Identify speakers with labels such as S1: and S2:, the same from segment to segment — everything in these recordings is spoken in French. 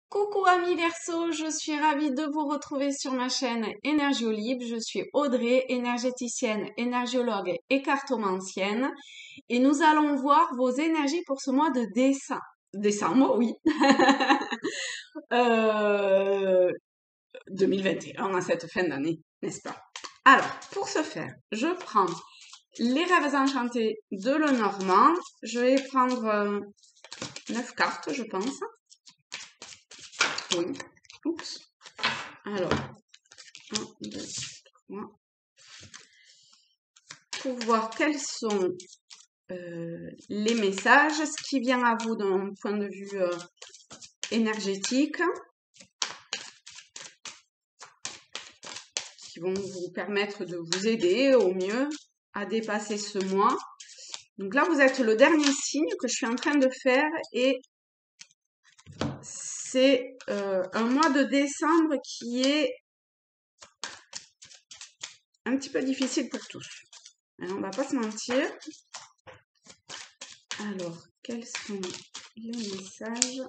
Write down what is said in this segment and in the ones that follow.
S1: Coucou amis Verseau, je suis ravie de vous retrouver sur ma chaîne Énergie Libre. Je suis Audrey, énergéticienne, énergiologue et cartomancienne. Et nous allons voir vos énergies pour ce mois de décembre, oui. euh, 2021, à cette fin d'année, n'est-ce pas? Alors, pour ce faire, je prends les rêves enchantés de Lenormand. Je vais prendre 9 cartes, je pense. Oui. Oups. Alors, 1, 2, 3. Pour voir quels sont les messages, ce qui vient à vous d'un point de vue énergétique, qui vont vous permettre de vous aider au mieux à dépasser ce mois. Donc là, vous êtes le dernier signe que je suis en train de faire et c'est un mois de décembre qui est un petit peu difficile pour tous. Alors, on va pas se mentir. Alors, quels sont les messages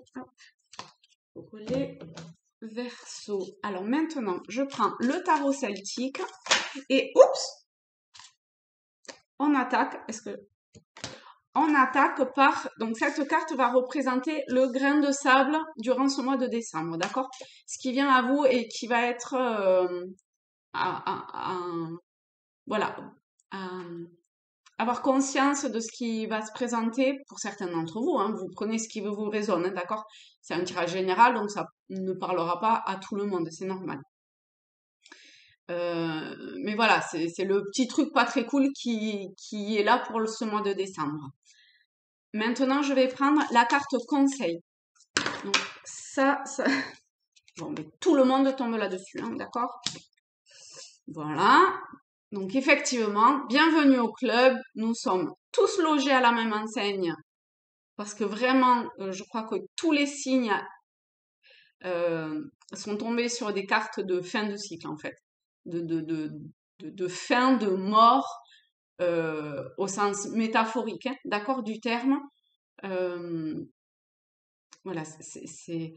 S1: pour les Verseaux? Alors maintenant, je prends le tarot celtique et oups, on attaque. On attaque par, donc cette carte va représenter le grain de sable durant ce mois de décembre, d'accord? Ce qui vient à vous et qui va être, voilà, avoir conscience de ce qui va se présenter pour certains d'entre vous, hein. Vous prenez ce qui vous résonne, hein, d'accord? C'est un tirage général, donc ça ne parlera pas à tout le monde, c'est normal. Mais voilà, c'est le petit truc pas très cool qui est là pour ce mois de décembre. Maintenant, je vais prendre la carte conseil. Donc ça, bon, mais tout le monde tombe là-dessus, hein, d'accord? Voilà. Donc effectivement, bienvenue au club. Nous sommes tous logés à la même enseigne parce que vraiment, je crois que tous les signes sont tombés sur des cartes de fin de cycle en fait, de fin de mort au sens métaphorique, hein, d'accord, du terme. Voilà, c'est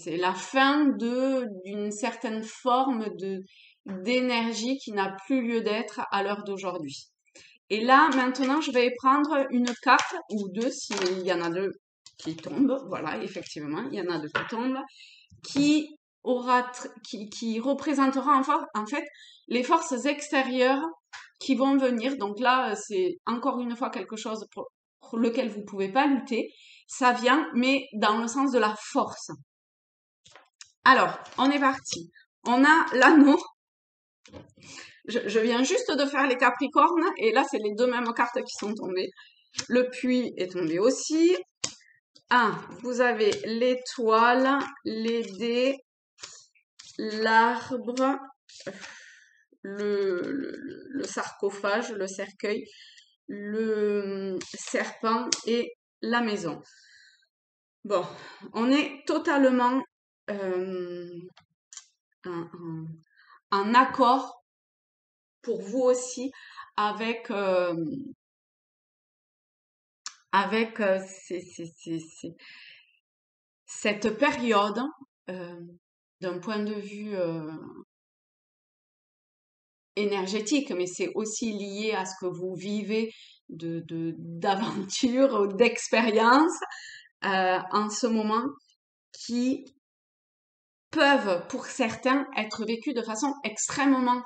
S1: la fin d'une certaine forme d'énergie qui n'a plus lieu d'être à l'heure d'aujourd'hui. Et là, maintenant, je vais prendre une carte ou deux, s'il y en a deux qui tombent. Voilà, effectivement, il y en a deux qui tombent, qui représentera en fait les forces extérieures qui vont venir. Donc là, c'est encore une fois quelque chose pour lequel vous pouvez pas lutter. Ça vient, mais dans le sens de la force. Alors, on est parti. On a l'anneau. Je viens juste de faire les Capricornes et là, c'est les deux mêmes cartes qui sont tombées. Le puits est tombé aussi. Vous avez l'étoile, les dés, l'arbre, le sarcophage, le cercueil, le serpent et la maison. Bon, on est totalement en accord pour vous aussi avec cette période d'un point de vue énergétique, mais c'est aussi lié à ce que vous vivez d'aventure, d'expérience en ce moment qui peuvent pour certains être vécus de façon extrêmement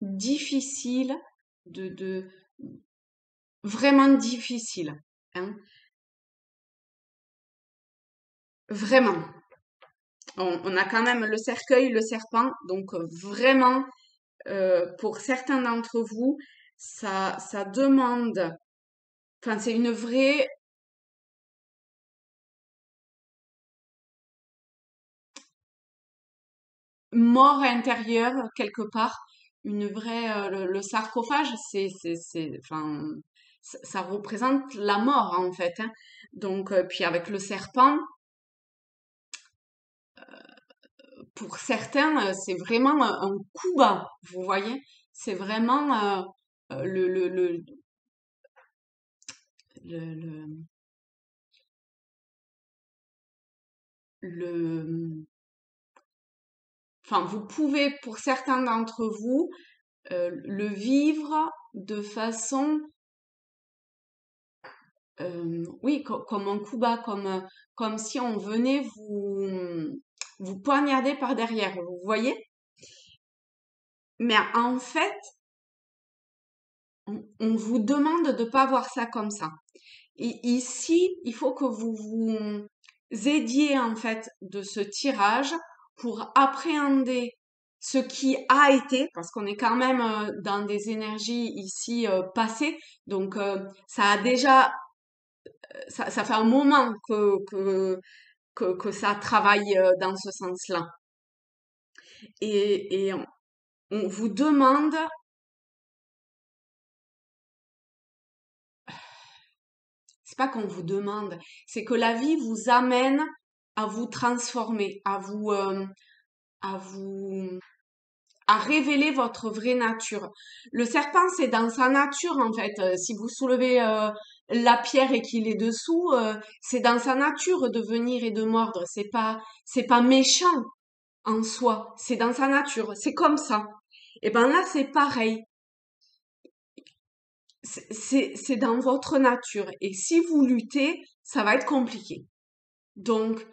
S1: difficile, vraiment difficile, hein. Vraiment. On a quand même le cercueil, le serpent, donc vraiment, pour certains d'entre vous, ça demande, enfin c'est une vraie mort intérieure quelque part, une vraie, le sarcophage, enfin, ça représente la mort en fait, hein. Donc, puis avec le serpent, pour certains, c'est vraiment un coup bas, vous voyez? C'est vraiment le, le, le, enfin, vous pouvez, pour certains d'entre vous, le vivre de façon, oui, comme un coup bas, comme si on venait vous poignarder par derrière, vous voyez? Mais en fait, on vous demande de pas voir ça comme ça. Et ici, il faut que vous vous aidiez en fait de ce tirage pour appréhender ce qui a été, parce qu'on est quand même dans des énergies ici passées, donc ça a déjà, ça fait un moment que ça travaille dans ce sens-là. Et on vous demande, c'est pas qu'on vous demande, c'est que la vie vous amène à vous transformer, à vous à révéler votre vraie nature. Le serpent, c'est dans sa nature en fait. Si vous soulevez la pierre et qu'il est dessous, c'est dans sa nature de venir et de mordre. C'est pas méchant en soi. C'est dans sa nature. C'est comme ça. Et ben là, c'est pareil. C'est dans votre nature. Et si vous luttez, ça va être compliqué. Donc,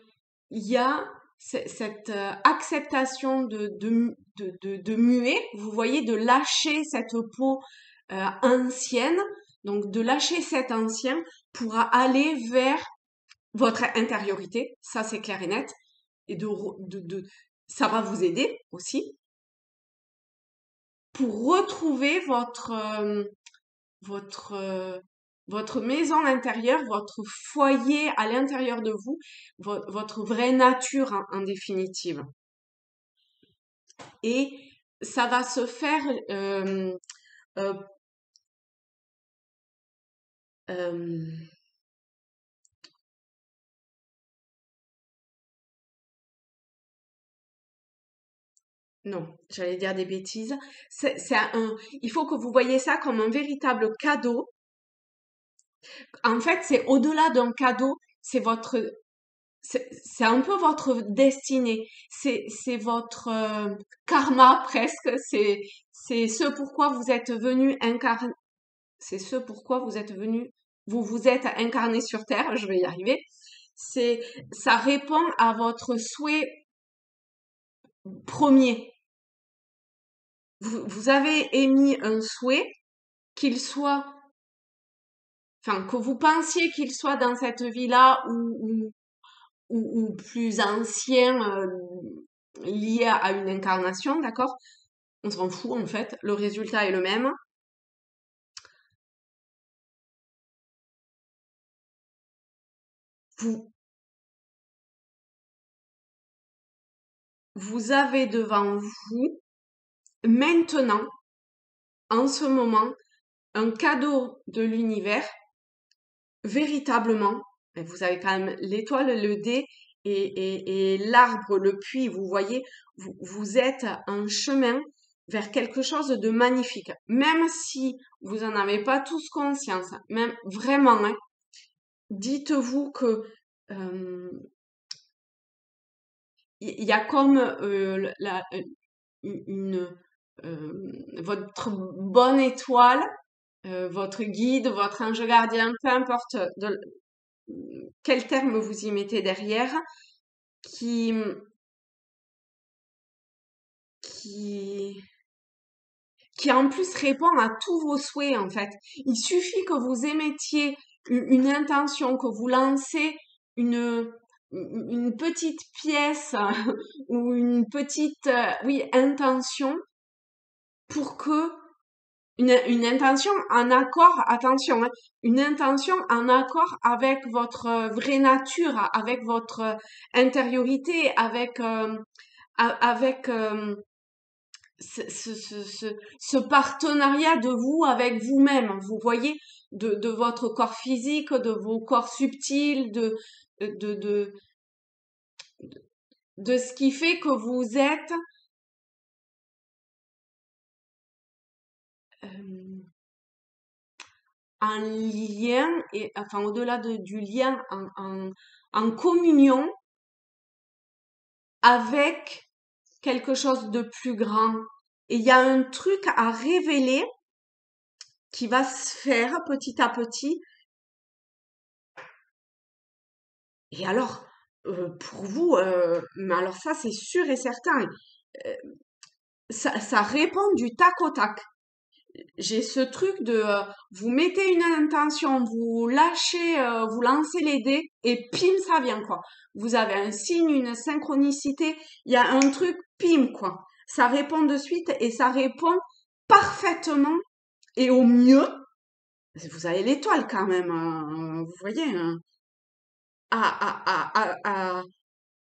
S1: il y a cette acceptation de muer, vous voyez, de lâcher cette peau ancienne, donc de lâcher cet ancien pour aller vers votre intériorité, ça c'est clair et net, et ça va vous aider aussi pour retrouver votre, votre maison intérieure, votre foyer à l'intérieur de vous, votre vraie nature en définitive. Et ça va se faire euh, euh, non, j'allais dire des bêtises. Il faut que vous voyez ça comme un véritable cadeau. En fait, c'est au-delà d'un cadeau, c'est un peu votre destinée. C'est votre karma presque. C'est ce pourquoi vous êtes venu incarner. C'est ce pourquoi vous êtes venu. Vous vous êtes incarné sur Terre. Je vais y arriver. C'est, ça répond à votre souhait premier. Vous avez émis un souhait qu'il soit, enfin, que vous pensiez qu'il soit dans cette vie-là ou plus ancien, lié à une incarnation, d'accord? On s'en fout en fait, le résultat est le même. Vous, vous avez devant vous, maintenant, en ce moment, un cadeau de l'univers, véritablement. Et vous avez quand même l'étoile, le dé et l'arbre, le puits, vous voyez, vous êtes un chemin vers quelque chose de magnifique. Même si vous en avez pas tous conscience, même vraiment, hein, dites-vous que il y a comme une votre bonne étoile, votre guide, votre ange gardien, peu importe quel terme vous y mettez derrière, qui qui qui en plus répond à tous vos souhaits en fait. Il suffit que vous émettiez une intention, que vous lancez une une petite pièce ou une petite oui intention pour que une intention en accord, attention, hein, une intention en accord avec votre vraie nature, avec votre intériorité, avec ce partenariat de vous avec vous-même, vous voyez, de votre corps physique, de vos corps subtils, de, de, de ce qui fait que vous êtes euh, en lien, et enfin au-delà du lien, en communion avec quelque chose de plus grand. Et il y a un truc à révéler qui va se faire petit à petit. Et alors, pour vous, mais alors ça, c'est sûr et certain, euh, ça répond du tac au tac. J'ai ce truc de, vous mettez une intention, vous lâchez, vous lancez les dés et pim, ça vient, quoi. Vous avez un signe, une synchronicité, il y a un truc, pim, quoi. Ça répond de suite et ça répond parfaitement et au mieux. Vous avez l'étoile quand même, vous voyez, hein, à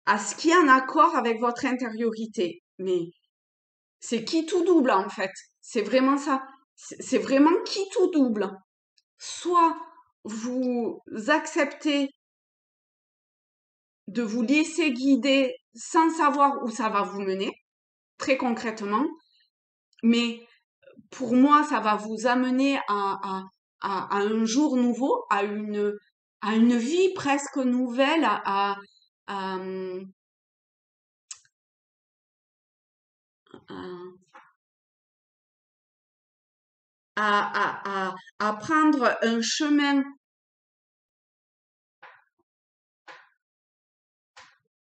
S1: à ce qui est en accord avec votre intériorité. Mais c'est qui tout double en fait. C'est vraiment ça. C'est vraiment qui tout double. Soit vous acceptez de vous laisser guider sans savoir où ça va vous mener, très concrètement, mais pour moi, ça va vous amener à un jour nouveau, à une vie presque nouvelle, à, à, à prendre un chemin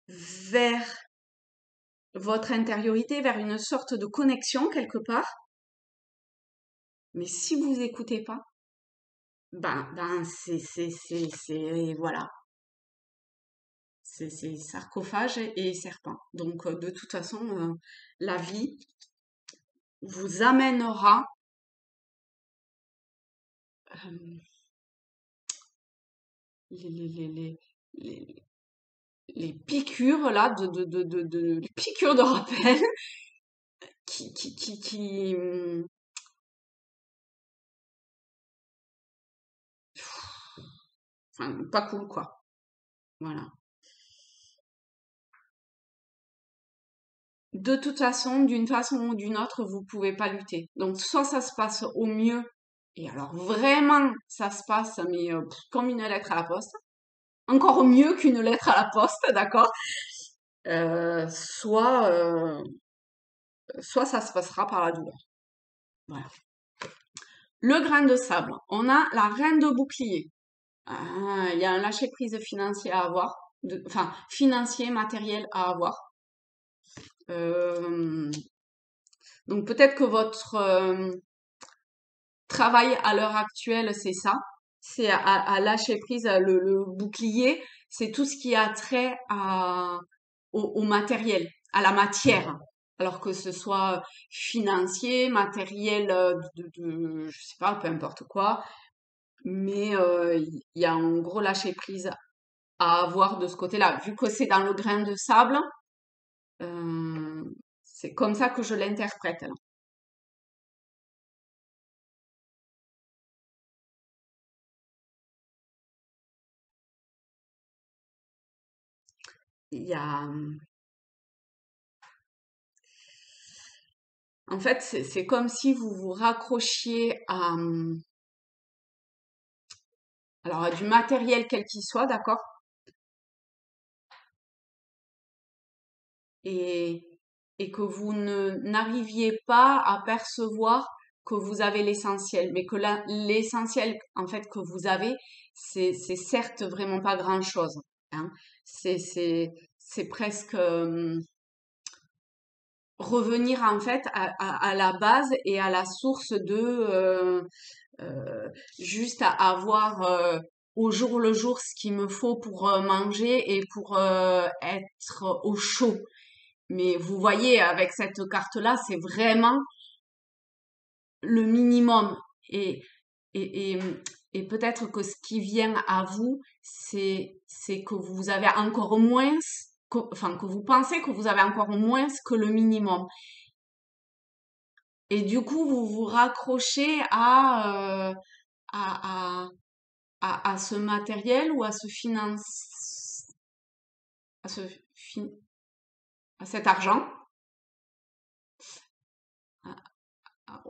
S1: vers votre intériorité, vers une sorte de connexion quelque part. Mais si vous écoutez pas, ben, voilà. C'est sarcophage et serpent. Donc, de toute façon, la vie vous amènera euh, les, les, les, les, les- les piqûres là les piqûres de rappel qui enfin pas cool quoi. Voilà. De toute façon, d'une façon ou d'une autre, vous pouvez pas lutter. Donc soit ça se passe au mieux, et alors vraiment ça se passe mais comme une lettre à la poste, encore mieux qu'une lettre à la poste, d'accord? Soit soit ça se passera par la douleur. Voilà. Le grain de sable, on a la reine de bouclier. Ah, il y a un lâcher prise financier à avoir, enfin financier, matériel à avoir. Euh, donc peut-être que votre travail à l'heure actuelle, c'est ça, c'est à lâcher prise. Le bouclier, c'est tout ce qui a trait au matériel, à la matière. Alors que ce soit financier, matériel, je sais pas, peu importe quoi. Mais il y a un gros lâcher prise à avoir de ce côté-là. Vu que c'est dans le grain de sable, euh, c'est comme ça que je l'interprète, là. Il y a, en fait, c'est comme si vous vous raccrochiez alors, à du matériel quel qu'il soit, d'accord? Et, et que vous ne n'arriviez pas à percevoir que vous avez l'essentiel, mais que l'essentiel, en fait, que vous avez, c'est certes vraiment pas grand-chose, hein. C'est presque, revenir en fait à la base et à la source de euh, juste à avoir au jour le jour ce qu'il me faut pour manger et pour être au chaud. Mais vous voyez, avec cette carte-là, c'est vraiment le minimum. Et, et, et, et peut-être que ce qui vient à vous, c'est que vous avez encore moins, enfin, que vous pensez que vous avez encore moins que le minimum. Et du coup, vous vous raccrochez à, à ce matériel ou à ce à ce fin- à cet argent,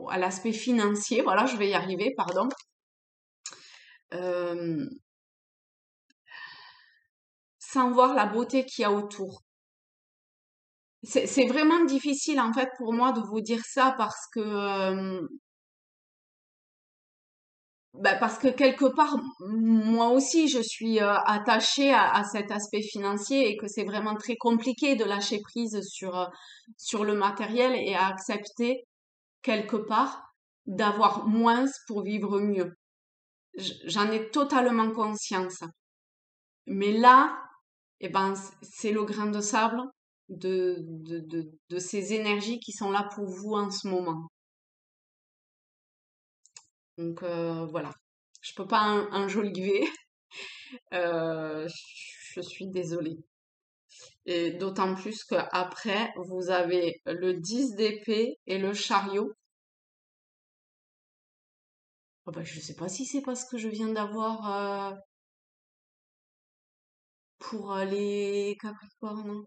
S1: à l'aspect financier. Voilà, je vais y arriver, pardon. Euh, Sans voir la beauté qu'il y a autour. c'est vraiment difficile en fait pour moi de vous dire ça parce que bah, parce que quelque part moi aussi je suis attachée à cet aspect financier et que c'est vraiment très compliqué de lâcher prise sur le matériel et à accepter quelque part d'avoir moins pour vivre mieux. J'en ai totalement conscience. Mais là, eh ben, c'est le grain de sable de ces énergies qui sont là pour vous en ce moment. Donc voilà, je peux pas enjoliver, euh, je suis désolée. Et d'autant plus qu'après, vous avez le 10 d'épée et le chariot. Oh ben, je sais pas si c'est parce que je viens d'avoir pour les Capricornes.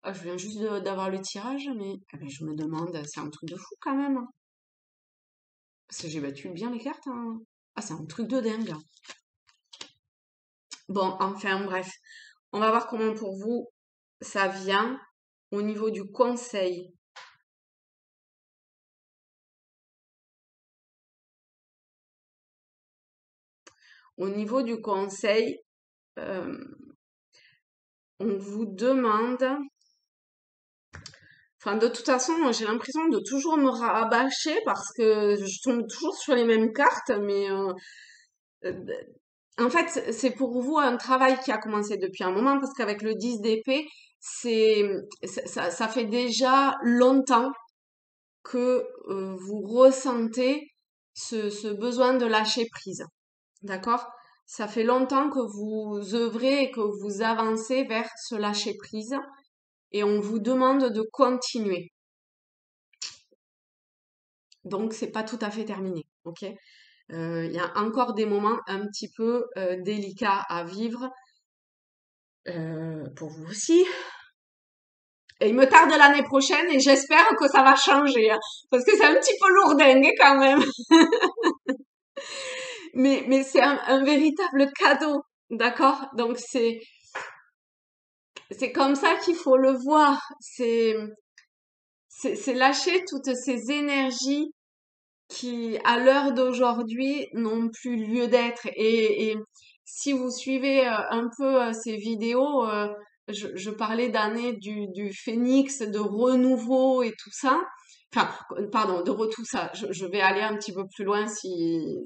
S1: Ah, je viens juste d'avoir le tirage, mais ah ben, je me demande, c'est un truc de fou quand même, hein. Parce que j'ai battu bien les cartes, hein. Ah, c'est un truc de dingue, hein. Bon, enfin bref, on va voir comment pour vous ça vient au niveau du conseil. Au niveau du conseil, euh, on vous demande, enfin de toute façon, moi, j'ai l'impression de toujours me rabâcher parce que je tombe toujours sur les mêmes cartes, mais euh, en fait, c'est pour vous un travail qui a commencé depuis un moment parce qu'avec le 10 d'épée, ça fait déjà longtemps que vous ressentez ce besoin de lâcher prise. D'accord? Ça fait longtemps que vous œuvrez et que vous avancez vers ce lâcher prise et on vous demande de continuer. Donc, c'est pas tout à fait terminé. Ok? Il y a encore des moments un petit peu délicats à vivre pour vous aussi. Et il me tarde l'année prochaine et j'espère que ça va changer, hein, parce que c'est un petit peu lourdingue quand même. Mais c'est un véritable cadeau, d'accord? Donc c'est comme ça qu'il faut le voir. C'est lâcher toutes ces énergies qui, à l'heure d'aujourd'hui, n'ont plus lieu d'être. Et si vous suivez un peu ces vidéos, je parlais d'année du phénix, de renouveau et tout ça. Enfin, pardon, tout ça. Je vais aller un petit peu plus loin si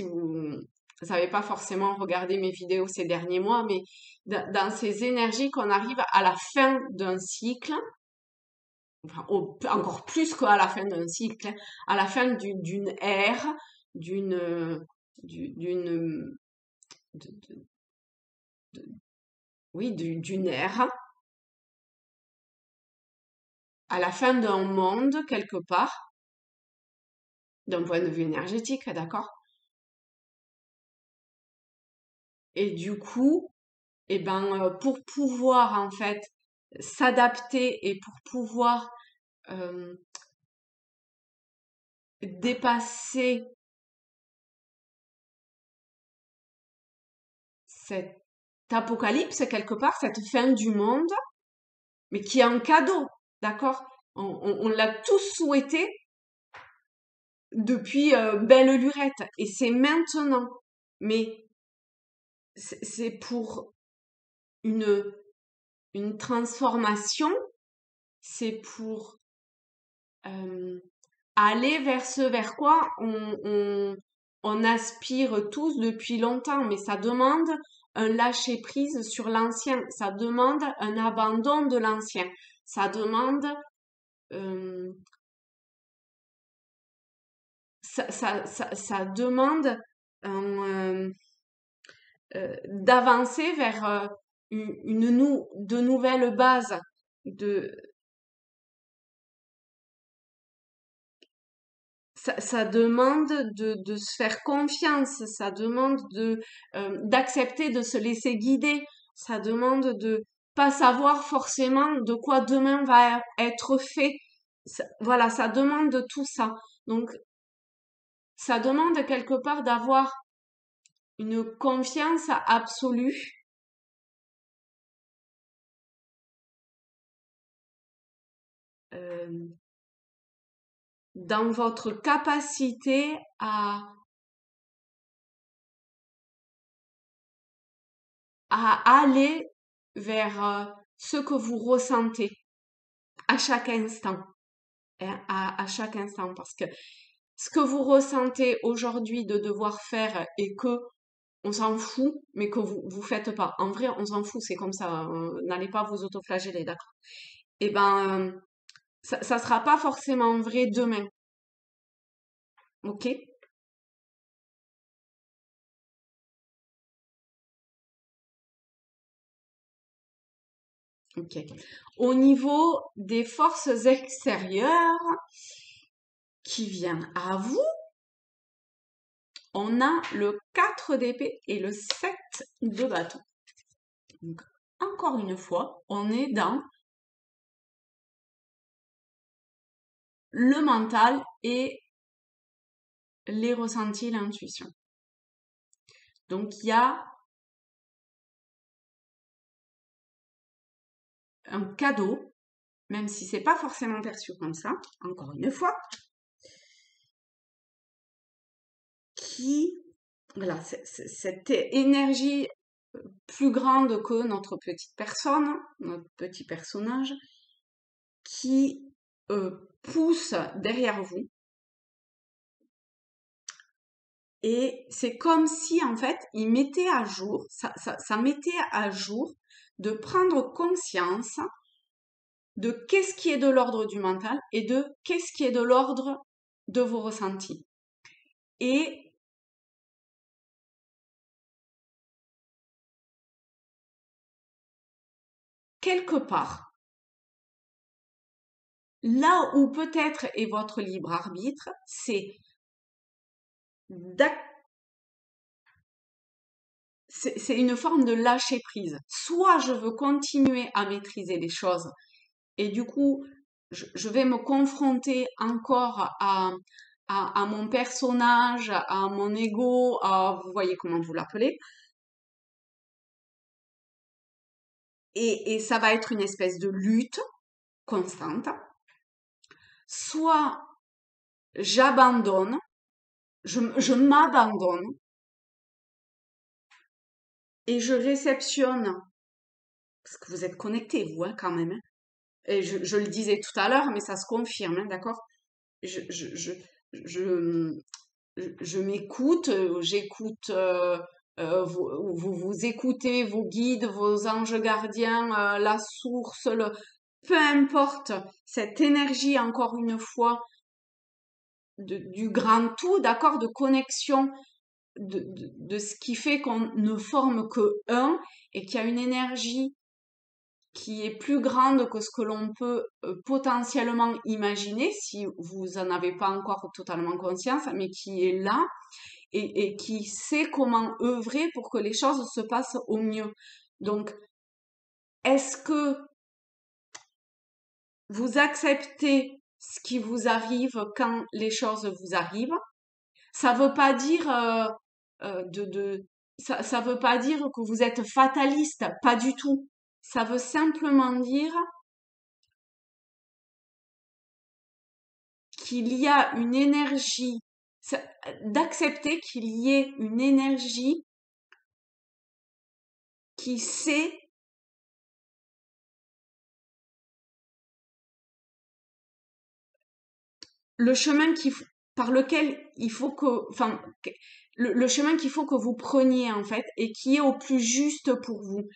S1: vous n'avez pas forcément regardé mes vidéos ces derniers mois, mais dans ces énergies qu'on arrive à la fin d'un cycle, enfin, encore plus qu'à la fin d'un cycle, hein, à la fin d'une ère, d'une, d'une, de- oui, d'une ère, à la fin d'un monde quelque part, d'un point de vue énergétique, d'accord? Et du coup, eh ben, pour pouvoir en fait s'adapter et pour pouvoir euh, dépasser cet apocalypse quelque part, cette fin du monde, mais qui est un cadeau, d'accord? On l'a tous souhaité depuis belle lurette, et c'est maintenant. Mais c'est pour une, une transformation, c'est pour euh, aller vers ce vers quoi on aspire tous depuis longtemps, mais ça demande un lâcher prise sur l'ancien, ça demande un abandon de l'ancien, ça demande euh, ça demande d'avancer vers de nouvelles bases. De, ça demande de se faire confiance, ça demande d'accepter de se laisser guider, ça demande de pas savoir forcément de quoi demain va être fait. Voilà, ça demande de tout ça. Donc, ça demande quelque part d'avoir une confiance absolue dans votre capacité à aller vers ce que vous ressentez à chaque instant, hein, à chaque instant, parce que ce que vous ressentez aujourd'hui de devoir faire et que on s'en fout, mais que vous faites pas. En vrai, on s'en fout, c'est comme ça. N'allez pas vous autoflageller, d'accord? Eh ben, ça sera pas forcément vrai demain, ok? Ok. Au niveau des forces extérieures qui viennent à vous, on a le 4 d'épée et le 7 de bâton. Donc, encore une fois, on est dans le mental et les ressentis, l'intuition. Donc, il y a un cadeau, même si c'est pas forcément perçu comme ça, encore une fois, qui, voilà, cette énergie plus grande que notre petite personne, notre petit personnage, qui pousse derrière vous. Et c'est comme si, en fait, il mettait à jour, ça mettait à jour de prendre conscience de qu'est-ce qui est de l'ordre du mental et de qu'est-ce qui est de l'ordre de vos ressentis. Et quelque part, là où peut-être est votre libre arbitre, c'est une forme de lâcher prise. Soit je veux continuer à maîtriser les choses et du coup, je vais me confronter encore à mon personnage, à mon ego, vous voyez comment vous l'appelez, et ça va être une espèce de lutte constante. Soit j'abandonne, je m'abandonne et je réceptionne, parce que vous êtes connectés, vous, hein, quand même, hein. Et je le disais tout à l'heure, mais ça se confirme, hein, d'accord? Je, je, je, je, je m'écoute, j'écoute, vous écoutez vos guides, vos anges gardiens, la source, peu importe, cette énergie, encore une fois, du grand tout, d'accord, de connexion, de ce qui fait qu'on ne forme que un et qu'il y a une énergie qui est plus grande que ce que l'on peut potentiellement imaginer si vous en avez pas encore totalement conscience, mais qui est là et qui sait comment œuvrer pour que les choses se passent au mieux. Donc, est-ce que vous acceptez ce qui vous arrive quand les choses vous arrivent? Ça veut pas dire ça veut pas dire que vous êtes fataliste, pas du tout. Ça veut simplement dire qu'il y a une énergie, d'accepter qu'il y ait une énergie qui sait le chemin par lequel il faut que, enfin, le chemin qu'il faut que vous preniez en fait et qui est au plus juste pour vous.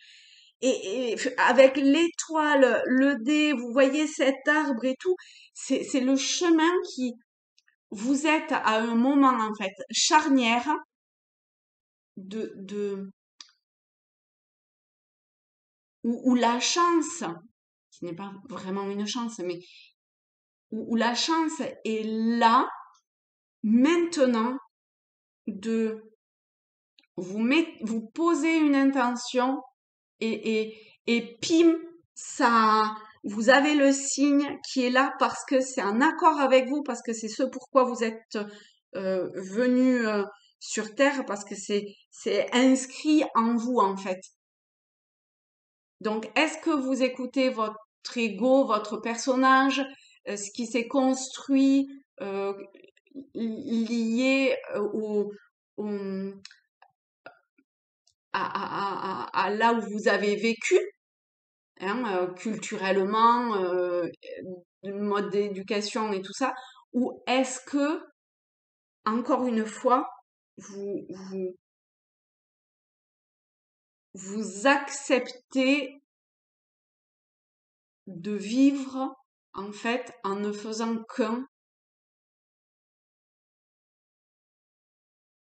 S1: Et avec l'étoile, le dé, vous voyez cet arbre et tout, c'est le chemin qui, vous êtes à un moment en fait charnière de où la chance, qui n'est pas vraiment une chance, mais où la chance est là maintenant de vous poser une intention et pim, ça, vous avez le signe qui est là parce que c'est en accord avec vous, parce que c'est ce pourquoi vous êtes venu sur Terre, parce que c'est inscrit en vous en fait. Donc, est-ce que vous écoutez votre ego, votre personnage? ce qui s'est construit lié au- à là où vous avez vécu, hein, culturellement, le mode d'éducation et tout ça, ou est-ce que, encore une fois, vous, vous, vous acceptez de vivre, en fait, en ne faisant qu'un.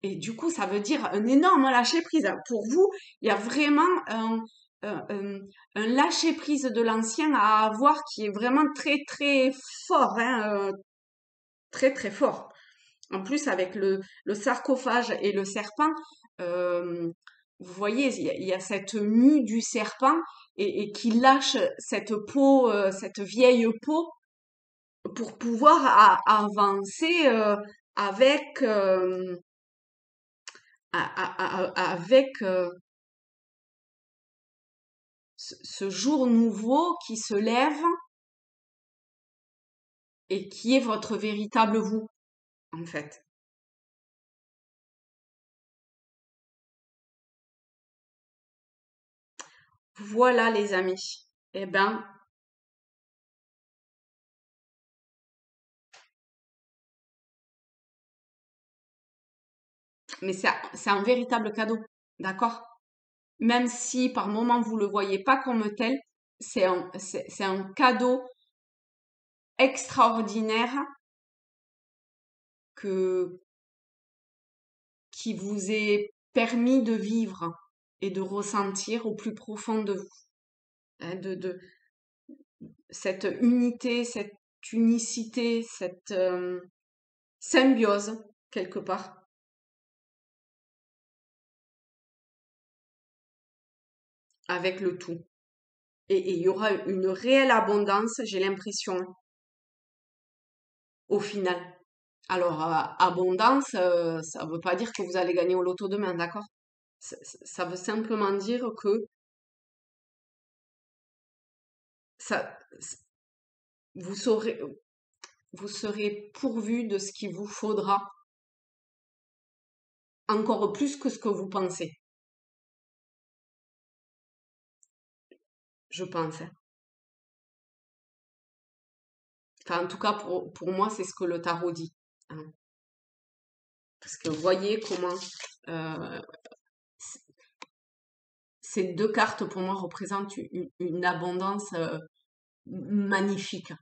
S1: Et du coup, ça veut dire un énorme lâcher prise. Pour vous, il y a vraiment un, un- un lâcher prise de l'ancien à avoir qui est vraiment très très fort, hein, très très fort. En plus, avec le sarcophage et le serpent, euh, vous voyez, il y a cette mue du serpent et qui lâche cette peau, cette vieille peau pour pouvoir avancer avec avec ce jour nouveau qui se lève et qui est votre véritable vous, en fait. Voilà, les amis. Eh ben, mais c'est un véritable cadeau, d'accord? Même si par moment vous le voyez pas comme tel, c'est un cadeau extraordinaire que, qui vous est permis de vivre et de ressentir au plus profond de vous, hein, de cette unité, cette unicité, cette symbiose quelque part avec le tout. Et il y aura une réelle abondance, j'ai l'impression, au final. Alors, abondance, ça veut pas dire que vous allez gagner au loto demain, d'accord? Ça veut simplement dire que ça, vous saurez, vous serez pourvu de ce qu'il vous faudra encore plus que ce que vous pensez, je pense, hein. Enfin, en tout cas, pour moi, c'est ce que le tarot dit, hein. Parce que vous voyez comment euh, c- ces deux cartes, pour moi, représentent une abondance magnifique.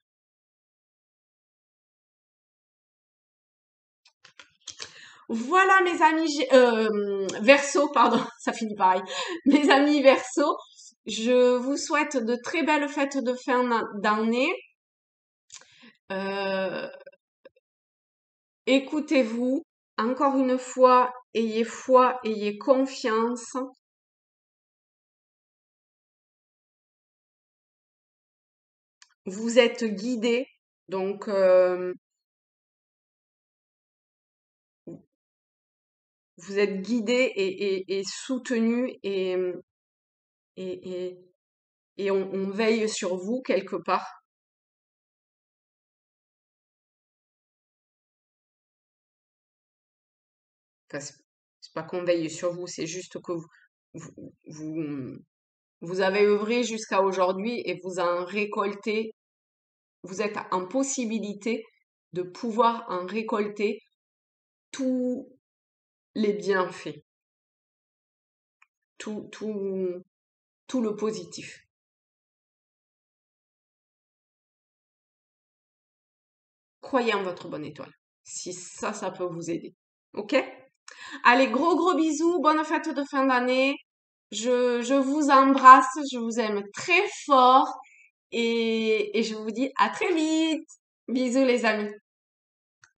S1: Voilà, mes amis Verseau, pardon, ça finit pareil. Mes amis Verseau, je vous souhaite de très belles fêtes de fin d'année. Euh, Écoutez-vous, encore une fois, ayez foi, ayez confiance. Vous êtes guidés, donc vous êtes guidés et soutenus et, et, et on veille sur vous quelque part. Enfin, c'est pas qu'on veille sur vous, c'est juste que vous, vous avez œuvré jusqu'à aujourd'hui et vous en récoltez, vous êtes en possibilité de pouvoir en récolter tous les bienfaits, tout, tout, tout le positif. Croyez en votre bonne étoile. Si ça peut vous aider. Ok? Allez, gros gros bisous, bonne fête de fin d'année. Je vous embrasse, je vous aime très fort et je vous dis à très vite. Bisous les amis.